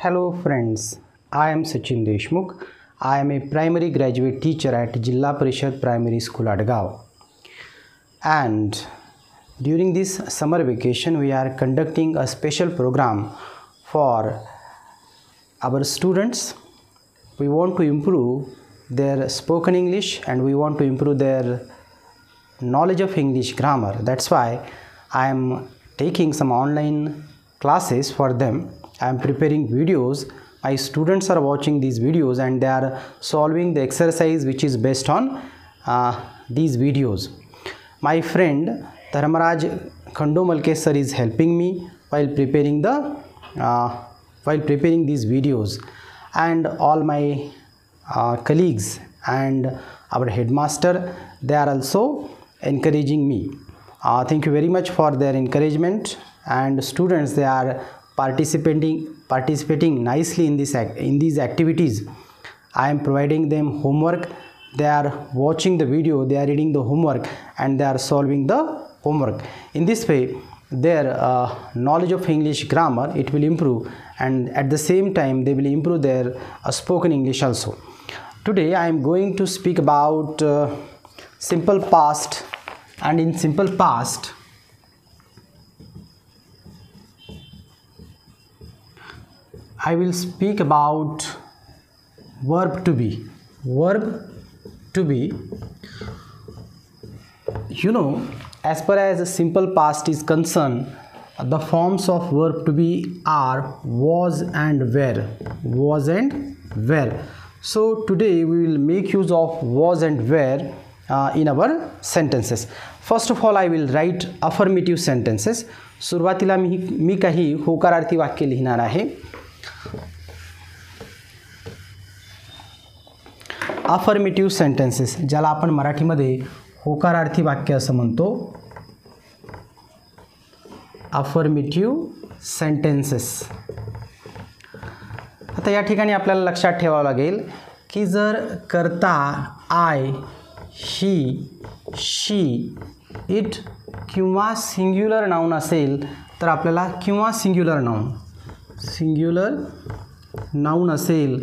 Hello friends, I am Sachin Deshmukh. I am a primary graduate teacher at Jilla Parishad Primary School Adgaon. And during this summer vacation we are conducting a special program for our students. We want to improve their spoken English and we want to improve their knowledge of English grammar. That's why I am taking some online classes for them. I am preparing videos. My students are watching these videos and they are solving the exercise which is based on these videos. My friend Dharmaraj Khandomalke sir is helping me while preparing these videos, and all my colleagues and our headmaster, they are also encouraging me. Thank you very much for their encouragement, and students, they are participating nicely in these activities. I am providing them homework. They are watching the video, they are reading the homework and they are solving the homework. In this way their knowledge of English grammar, it will improve, and at the same time they will improve their spoken English also. Today I am going to speak about simple past, and in simple past I will speak about verb to be. Verb to be, as far as simple past is concerned, the forms of verb to be are was and were. Was and were. So today we will make use of was and were in our sentences. First of all, I will write affirmative sentences. सुरुवातीला मी काही होकारार्थी वाक्य लिहिणार आहे. Affirmative sentences, ज्याला आपण मराठीमध्ये होकारार्थी वाक्य असं म्हणतो. Affirmative sentences. आता या ठिकाणी आपल्याला लक्षात ठेवावं लागेल की जर कर्ता आय, ही, शी, इट किंवा सिंग्युलर नाउन असेल तर आपल्याला, किंवा सिंग्युलर नाउन असेल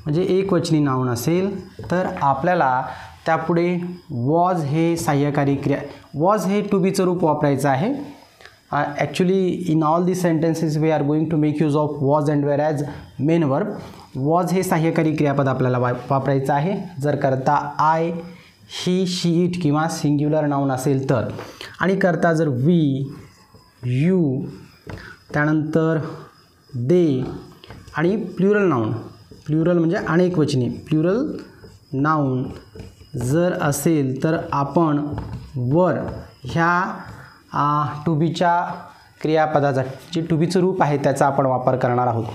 म्हणजे एकवचनी नाउन असेल तर आपल्याला त्यापुढे वॉज हे सहाय्यकारी क्रिया, वॉज हे टू बीचं रूप वापरायचं आहे. Actually in all the sentences we are going to make use of was and were as main verb. Was हे सहाय्यकारी क्रियापद आपल्याला वापरायचं आहे जर करता आय, ही, शी, इट किंवा सिंग्युलर नाउन असेल तर. आणि करता जर वी, यू, त्यानंतर दे आणि प्लुरल नाउन, प्लुरल म्हणजे अनेकवचनी, प्लुरल नाउन जर असेल तर आपण वर ह्या टू बीच्या क्रियापदाचा, जे टू बीचं रूप आहे त्याचा आपण वापर करणार आहोत.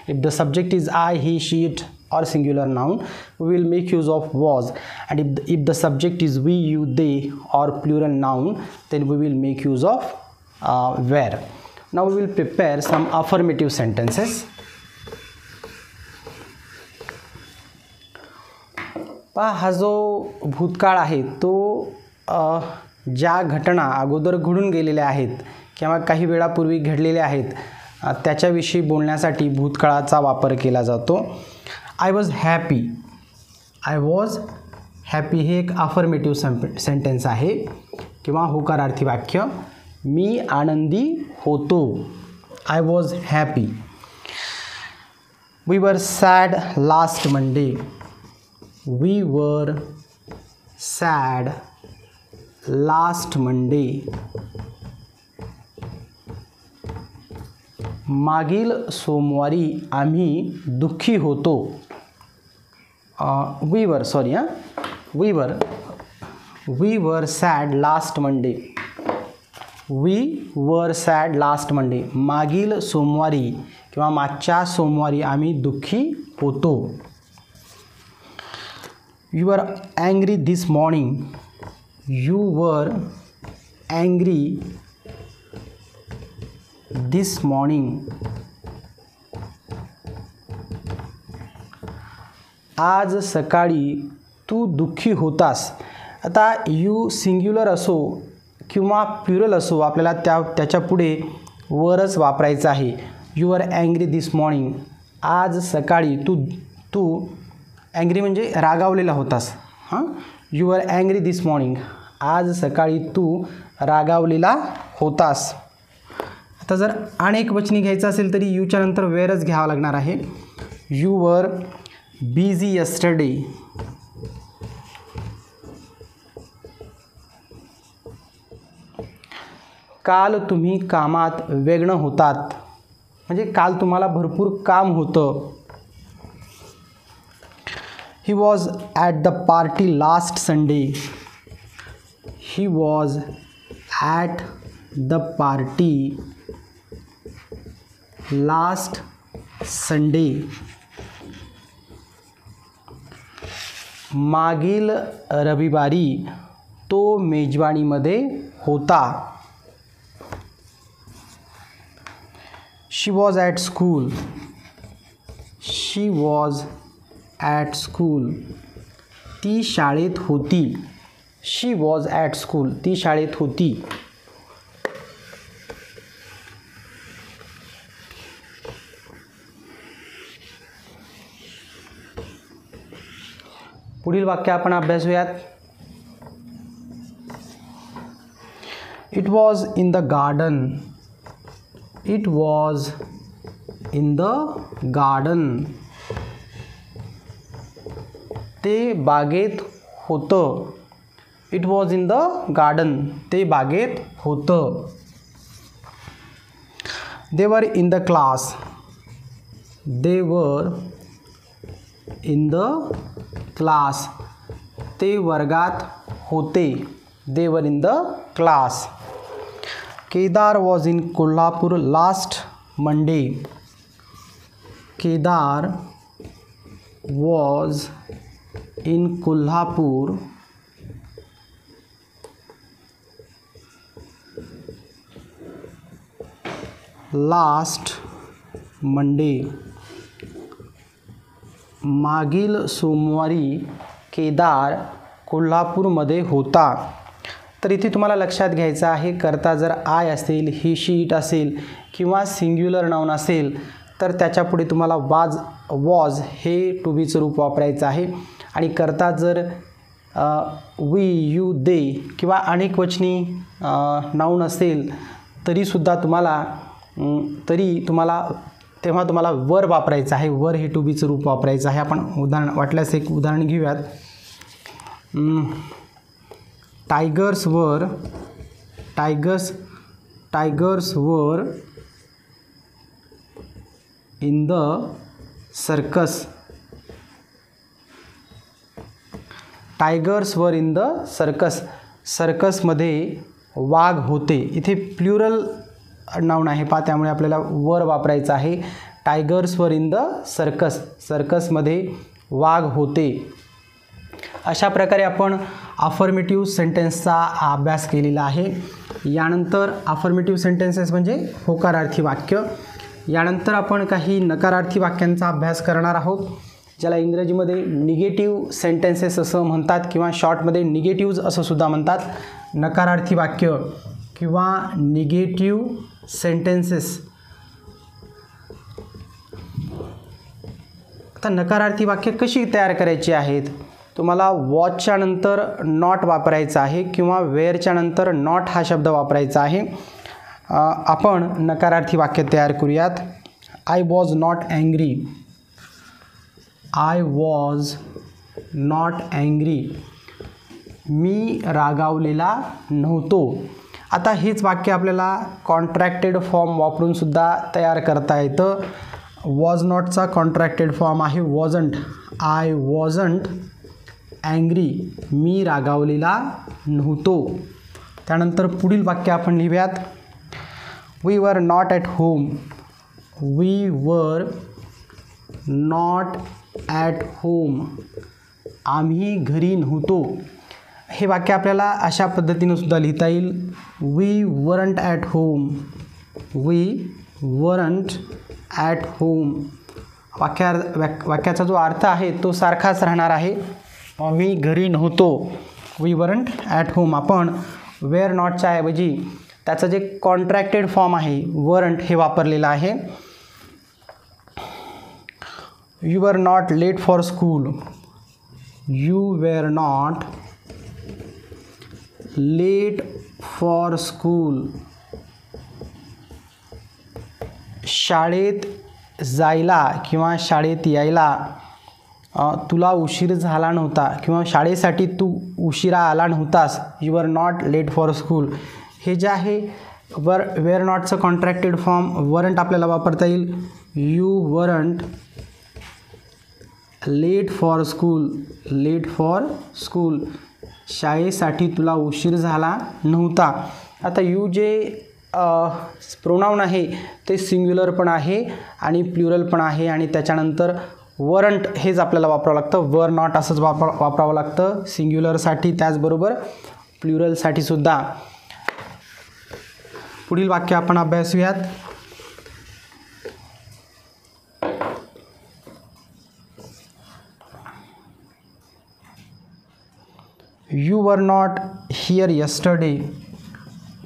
If the subject is I, he, she, it or singular noun, we will make use of was, and if the subject is we, you, they or plural noun, then we will make use of were. Now we will prepare some affirmative sentences. हा जो भूतकाळ आहे तो ज्या घटना अगोदर घडून गेलेल्या आहेत किंवा काही वेळापूर्वी घडलेल्या आहेत त्याच्याविषयी बोलण्यासाठी भूतकाळाचा वापर केला जातो. I was happy. I was happy हे एक अफर्मेटिव्ह सेंटेन्स आहे किंवा होकारार्थी वाक्य. मी आनंदी होतो. I was happy. We were sad last Monday. We were sad last Monday. मागील सोमवारी आम्ही दुःखी होतो. We were sad last Monday. We were sad last Monday. मागील सोमवारी किंवा मागच्या सोमवारी आम्ही दुःखी होतो. You were angry this morning. You were angry this morning. आज सकाळी तू दुःखी होतास. आता यू सिंग्युलर असो किंवा प्लुरल असो आपल्याला त्याच्या पुढे वरच वापरायचं आहे. You are angry this morning. आज सकाळी तू ॲंग्री म्हणजे रागावलेला होतास. You are angry this morning. आज सकाळी तू रागावलेला होतास. आता जर अनेक वचनी घ्यायचं असेल तरी यूच्या नंतर वेअरच घ्यावं लागणार आहे. You were busy yesterday. काल तुम्ही कामात व्यग्न होतात, म्हणजे काल तुम्हाला भरपूर काम होतं. He was at the party last Sunday. He was at the party last Sunday. मागील रविवारी तो मेजवानीमध्ये होता. She was at school. She was at school. ती शाळेत होती. She was at school. ती शाळेत होती. पुढील वाक्य आपण अभ्यासूयात. It was in the garden. It was in the garden. ते बागेत होतं. It was in the garden. ते बागेत होतं. दे वर इन द क्लास. दे वर इन द क्लास. ते वर्गात होते. दे वर in the class. Kedar was in Kolhapur last Monday. Kedar was in Kolhapur last Monday. मागील सोमवारी केदार कोल्हापूरमध्ये होता. तर इथे तुम्हाला लक्षात घ्यायचं आहे, करता जर आय असेल, ही शी इट असेल किंवा सिंग्युलर नाउन असेल तर त्याच्यापुढे तुम्हाला वॉज हे टू बीचं रूप वापरायचं आहे. आणि करता जर वी, यू, दे किंवा अनेक वचनी नाउन असेल तरीसुद्धा तेव्हा तुम्हाला वर वापरायचं आहे. वर हे टू बीचं रूप वापरायचं आहे. आपण वाटल्यास एक उदाहरण घेऊयात. टायगर्स वर इन द सर्कस. टायगर्स वर इन द सर्कस. सर्कसमध्ये वाघ होते. इथे प्लुरल नाउन आहे पहा, त्यामुळे आपल्याला वर वापरायचं आहे. टायगर्स वर इन द सर्कस. सर्कसमध्ये वाघ होते. अशा प्रकारे आपण अफर्मेटिव्ह सेंटेन्सचा अभ्यास केलेला आहे. यानंतर अफर्मेटिव्ह सेंटेन्सेस म्हणजे होकारार्थी वाक्य. यानंतर आपण काही नकारार्थी वाक्यांचा अभ्यास करणार आहोत, ज्याला इंग्रजीमध्ये निगेटिव्ह सेंटेन्सेस असं म्हणतात किंवा शॉर्टमध्ये निगेटिव्ज असं सुद्धा म्हणतात. नकारार्थी वाक्य किंवा निगेटिव्ह सेंटेन्सेस. आता नकारार्थी वाक्य कशी तयार करायची आहेत? तुम्हाला वॉचच्या नंतर नॉट वापरायचा आहे किंवा वेअरच्या नंतर नॉट हा शब्द वापरायचा आहे. आपण नकारार्थी वाक्य तयार करूयात. I was not angry. I was not angry. मी रागावलेला नव्हतो. आता हेच वाक्य आपल्याला कॉन्ट्रॅक्टेड फॉर्म वापरून सुद्धा तयार करता येतं. वॉज नॉटचा कॉन्ट्रॅक्टेड फॉर्म आहे वॉजंट. I wasn't angry. मी रागावलेला नव्हतो. त्यानंतर पुढील वाक्य आपण लिहूयात. We were not at home. We were not at home. आम्ही घरी नव्हतो. हे वाक्य आपल्याला अशा पद्धतीनं सुद्धा लिहिता येईल. We weren't at home. We weren't at home. वाक्याचा जो अर्थ आहे तो सारखाच राहणार आहे. मी घरी नव्हतो. We weren't at home. आपण वेअर नॉटच्या ऐवजी त्याचं जे कॉन्ट्रॅक्टेड फॉर्म आहे वरंट हे वापरलेलं आहे. You were not late for school. You were not late for school. शाळेत जायला किंवा शाळेत यायला तुला उशीर झाला नव्हता किंवा शाळेसाठी तू उशिरा आला नव्हतास. You are not late for school. हे जे आहे वेअर नॉटचं कॉन्ट्रॅक्टेड फॉर्म वरंट आपल्याला वापरता येईल. You weren't late for school. Late for school. शाळेसाठी तुला उशीर झाला नव्हता. आता यू जे प्रोनाऊन आहे ते सिंग्युलर पण आहे आणि प्लुरल पण आहे आणि त्याच्यानंतर वरंट हेच आपल्याला वापरावं लागतं. वर नॉट असंच वापरावं लागतं सिंग्युलरसाठी, त्याचबरोबर प्लुरलसाठी सुद्धा. पुढील वाक्य आपण अभ्यासूयात. You were not here yesterday.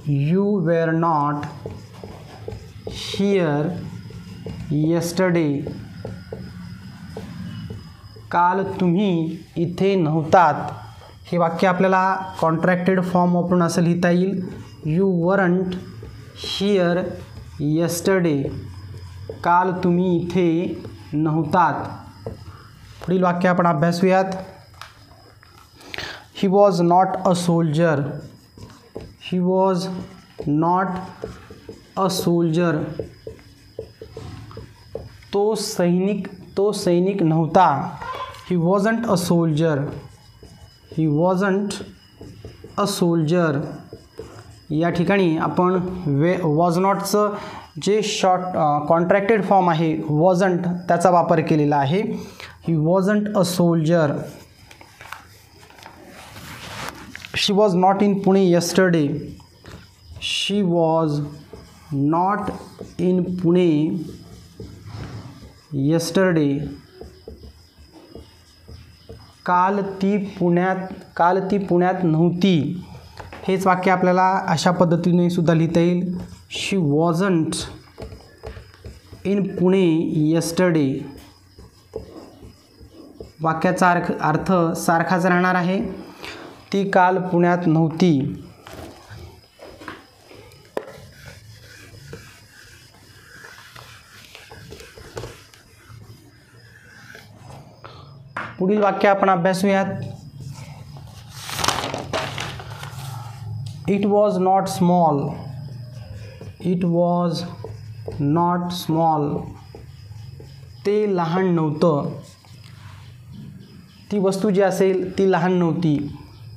You were not here yesterday. काल तुम्ही इथे नव्हतात. हे वाक्य आपल्याला कॉन्ट्रॅक्टेड फॉर्म वापरून असं लिहिता येईल. You weren't here yesterday. काल तुम्ही इथे नव्हतात. पुढील वाक्य आपण अभ्यासूयात. He was not a soldier. He was not a soldier. तो सैनिक नव्हता. He wasn't a soldier. He wasn't a soldier. या ठिकाणी आपण वॉज नॉटचं जे शॉर्ट कॉन्ट्रॅक्टेड फॉर्म आहे वॉजंट त्याचा वापर केलेला आहे. He wasn't a soldier. She was not in Pune yesterday. She was not in Pune yesterday. काल ती पुण्यात नव्हती. हेच वाक्य आपल्याला अशा पद्धतीने सुद्धा लिहिता येईल. She wasn't in Pune yesterday. वाक्याचा अर्थ सारखाच राहणार आहे. ती काल पुण्यात नव्हती. पुढील वाक्य आपण अभ्यासूयात. It was not small. It was not small. ते लहान नव्हतं. ती वस्तू जी असेल ती लहान नव्हती.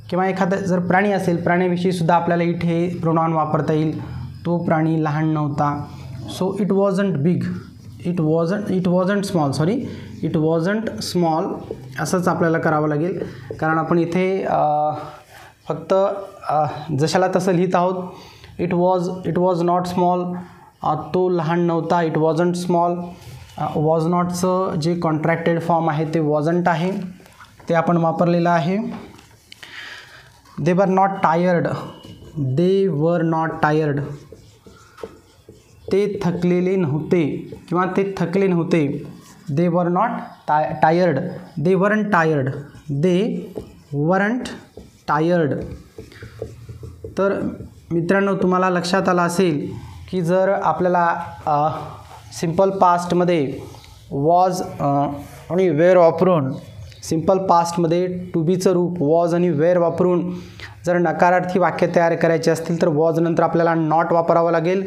किंवा एखादा जर प्राणी असेल प्राण्याविषयी सुद्धा आपल्याला इथे प्रोनाउन वापरता येईल. तो प्राणी लहान नव्हता. So it wasn't big. It wasn't small. Sorry, it wasn't small असंच आपल्याला करावं लागेल. कारण आपण इथे फक्त जशाला तसं लिहित आहोत. It was not small. तो लहान नव्हता. It wasn't small. वॉज नॉटचं जे कॉन्ट्रॅक्टेड फॉर्म आहे ते वॉजंट आहे, ते आपण वापरलेलं आहे. दे were not tired. They were not tired. ते थकलेले नव्हते किंवा ते थकले नव्हते. They were not tired. They weren't tired. They weren't tired. तर मित्रांनो, तुम्हाला लक्षात आलं असेल की जर आपल्याला सिम्पल पास्टमध्ये वॉज आणि वेअर वापरून, सिम्पल पास्टमध्ये टू बीचं रूप वॉज आणि वेअर वापरून जर नकारार्थी वाक्य तयार करायचे असतील तर वॉज नंतर आपल्याला नॉट वापरावं लागेल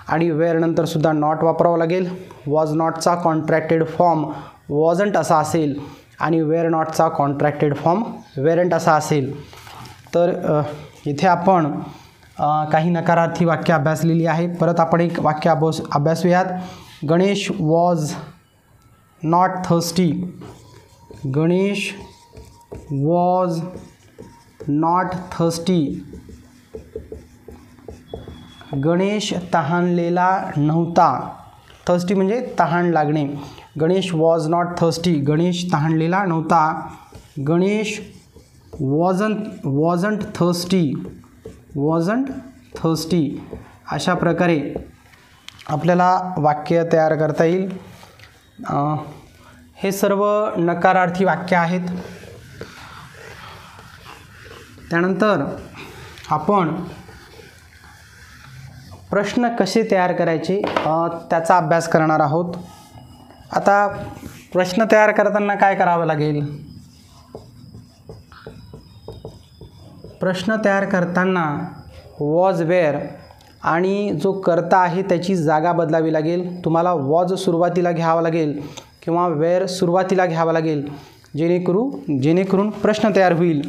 आणि वेअर नंतरसुद्धा नॉट वापरावं लागेल. वॉज नॉटचा कॉन्ट्रॅक्टेड फॉर्म वॉजंट असा असेल आणि वेअर नॉटचा कॉन्ट्रॅक्टेड फॉर्म वेअरंट असा असेल. तर इथे आपण काही नकारार्थी वाक्य अभ्यासलेली आहे. परत आपण एक वाक्य अभ्यासूयात. Ganesh was not thirsty. Ganesh was not thirsty. Ganesh तहानलेला नव्हता. थर्स्टी म्हणजे तहान लागणे. Ganesh was not thirsty. Ganesh तहानलेला नव्हता. Ganesh wasn't thirsty. Wasn't thirsty. अशा प्रकारे आपल्याला वाक्य तयार करता येईल. हे सर्व नकारार्थी वाक्य आहेत. त्यानंतर आपण प्रश्न कसे तयार करायचे त्याचा अभ्यास करणार आहोत. आता प्रश्न तयार करताना काय करावं लागेल? प्रश्न तयार करताना वॉज, वेअर आणि जो कर्ता आहे त्याची जागा बदलावी लागेल. तुम्हाला वॉज सुरुवातीला घ्यावा लागेल किंवा वेअर सुरुवातीला घ्यावा लागेल, जेणेकरून प्रश्न तयार होईल.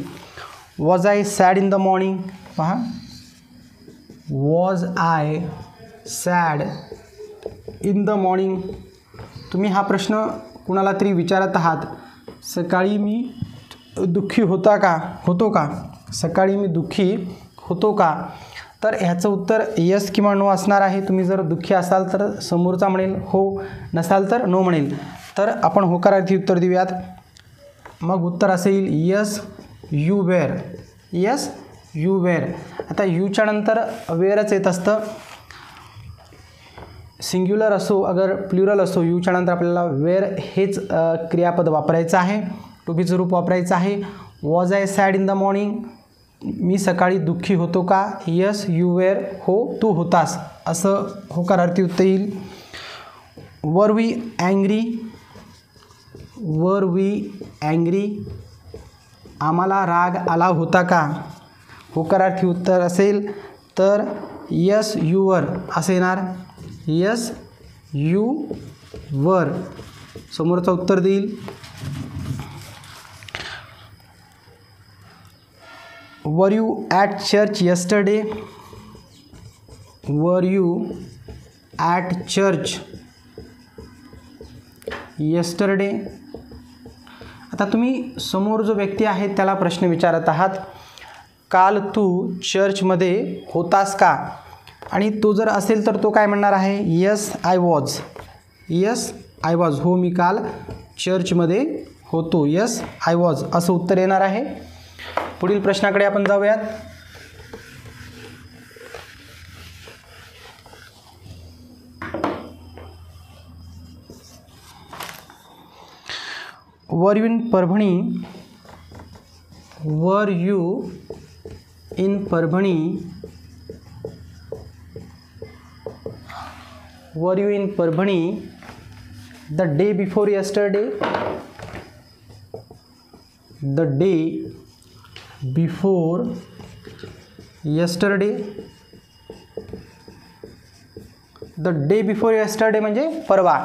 Was I sad in the morning? पहा, was I sad in the morning. तुम्ही हा प्रश्न कुणाला तरी विचारत आहात, सकाळी मी दुःखी होतो का? सकाळी मी दुःखी होतो का? तर ह्याचं उत्तर यस किंवा नो असणार आहे. तुम्ही जर दुःखी असाल तर समोरचा म्हणेल हो, नसाल तर नो म्हणेल. तर आपण होकारार्थी उत्तर देऊयात. मग उत्तर असेल yes you were. Yes you were. आता यूच्या नंतर वेअरच येत असतं. सिंग्युलर असो अगर प्लुरल असो, यूच्या नंतर आपल्याला वेअर हेच क्रियापद वापरायचं आहे, टू बीचं रूप वापरायचं आहे. Was I sad in the morning? मी सकाळी दुःखी होतो का? Yes you were. हो, तू होतास. असं होकारार्थी उत्तर येईल. Were we angry? Were we angry? आम्हाला राग आला होता का? होकारार्थी उत्तर असेल तर यस यू वर असं येणार. Yes you were. समोरचा उत्तर देईल. Were you at church yesterday? Were you at church yesterday? आता तुम्ही समोर जो व्यक्ती आहे त्याला प्रश्न विचारत आहात, काल तू चर्चमध्ये होतास का? आणि तो जर असेल तर तो काय म्हणणार आहे? Yes I was. Yes I was. हो, मी काल चर्चमध्ये होतो. यस आय वॉज असं उत्तर येणार आहे. पुढील प्रश्नाकडे आपण जाऊयात. Were you in Parbhani? Were you in Parbhani? Were you in Parbhani the day before yesterday? The day before yesterday? The day before yesterday म्हणजे परवा.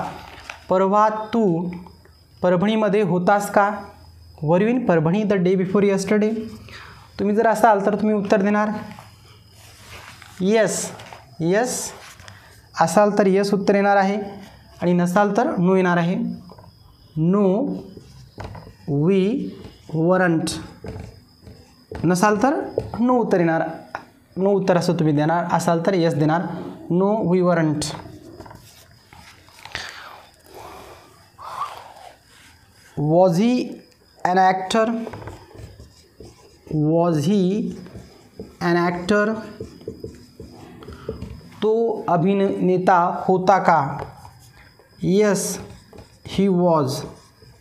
परवा तू परभणीमध्ये होतास का? Were you in Parbhani the day before yesterday? तुम्ही जर असाल तर तुम्ही उत्तर देणार यस. यस असाल तर यस उत्तर येणार आहे आणि नसाल तर नो येणार आहे. No we weren't. नसाल तर नो उत्तर येणार. नो उत्तर असं तुम्ही देणार. असाल तर यस देणार. No we weren't. Was he an actor? Was he an actor? तो अभिनेता होता का? Yes he was.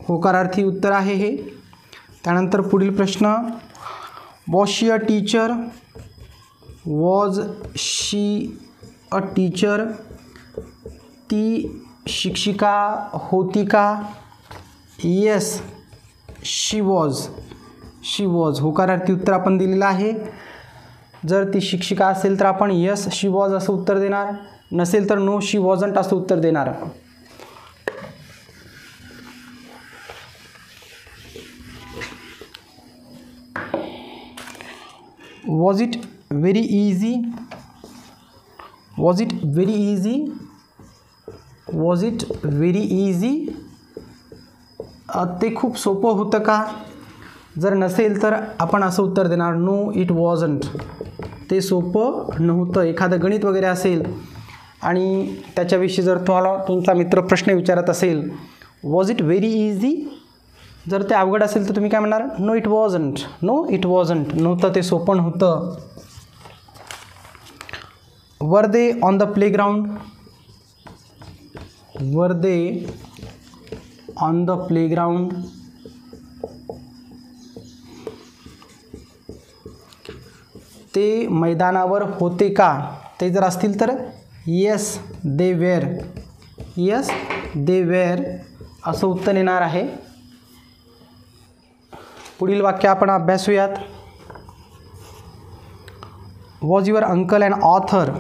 होकारार्थी उत्तर आहे हे. त्यानंतर पुढील प्रश्न, was she a teacher? Was she a teacher? ती शिक्षिका होती का? Yes she was. She was. होकारार्थी उत्तर आपण दिलेलं आहे. जर ती शिक्षिका असेल तर आपण यस शी वॉज असं उत्तर देणार, नसेल तर नो शी वॉजंट असं उत्तर देणार. Was it very easy? Was it very easy? Was it very easy? ते खूप सोपं होतं का? जर नसेल तर आपण असं उत्तर देणार नो इट वॉजंट. ते सोपं नव्हतं. एखादं गणित वगैरे असेल आणि त्याच्याविषयी जर तुम्हाला तुमचा मित्र प्रश्न विचारत असेल, वॉज इट व्हेरी इझी? जर ते अवघड असेल तर तुम्ही काय म्हणणार? No it wasn't. No it wasn't. नव्हतं, ते सोपं नव्हतं. वर दे ऑन द प्लेग्राऊंड? वर दे ऑन द प्लेग्राउंड ते मैदानावर होते का? ते जर असतील तर yes they were, yes they were असं उत्तर येणार आहे. पुढील वाक्य आपण अभ्यासूयात. Was your uncle an author?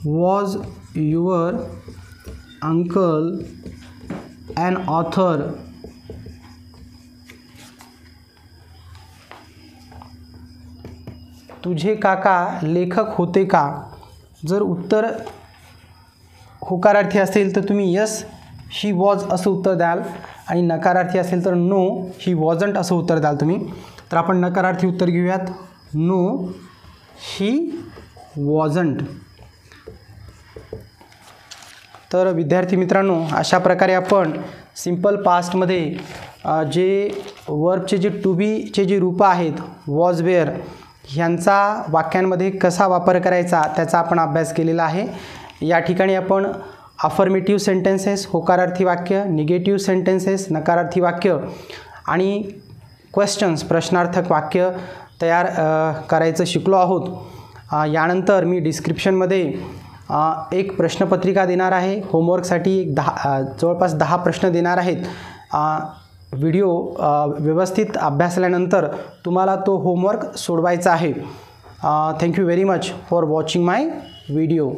Was your uncle an author? तुझे काका लेखक होते का? जर उत्तर होकारार्थी असेल तर तुम्ही यस शी वॉज असं उत्तर द्याल आणि नकारार्थी असेल तर नो ही वॉजंट असं उत्तर द्याल तुम्ही. तर आपण नकारार्थी उत्तर घेऊयात. नो ही वॉजंट. तर विद्यार्थी मित्रांनो, अशा प्रकारे आपण सिंपल पास्टमध्ये जे वर्बचे जे टू बीचे जे रूपं आहेत वॉज वेअर ह्यांचा वाक्यांमध्ये कसा वापर करायचा त्याचा आपण अभ्यास केलेला आहे. या ठिकाणी आपण अफर्मेटिव्ह सेंटेन्सेस होकारार्थी वाक्य, निगेटिव्ह सेंटेन्सेस नकारार्थी वाक्य आणि क्वेश्चन्स प्रश्नार्थक वाक्य तयार करायचं शिकलो आहोत. यानंतर मी डिस्क्रिप्शनमध्ये एक प्रश्नपत्रिका देणार आहे. होमवर्कसाठी जवळपास 10 प्रश्न देणार आहेत. व्हिडिओ व्यवस्थित अभ्यासल्यानंतर तुम्हाला तो होमवर्क सोडवायचा आहे. Thank you very much for watching my video.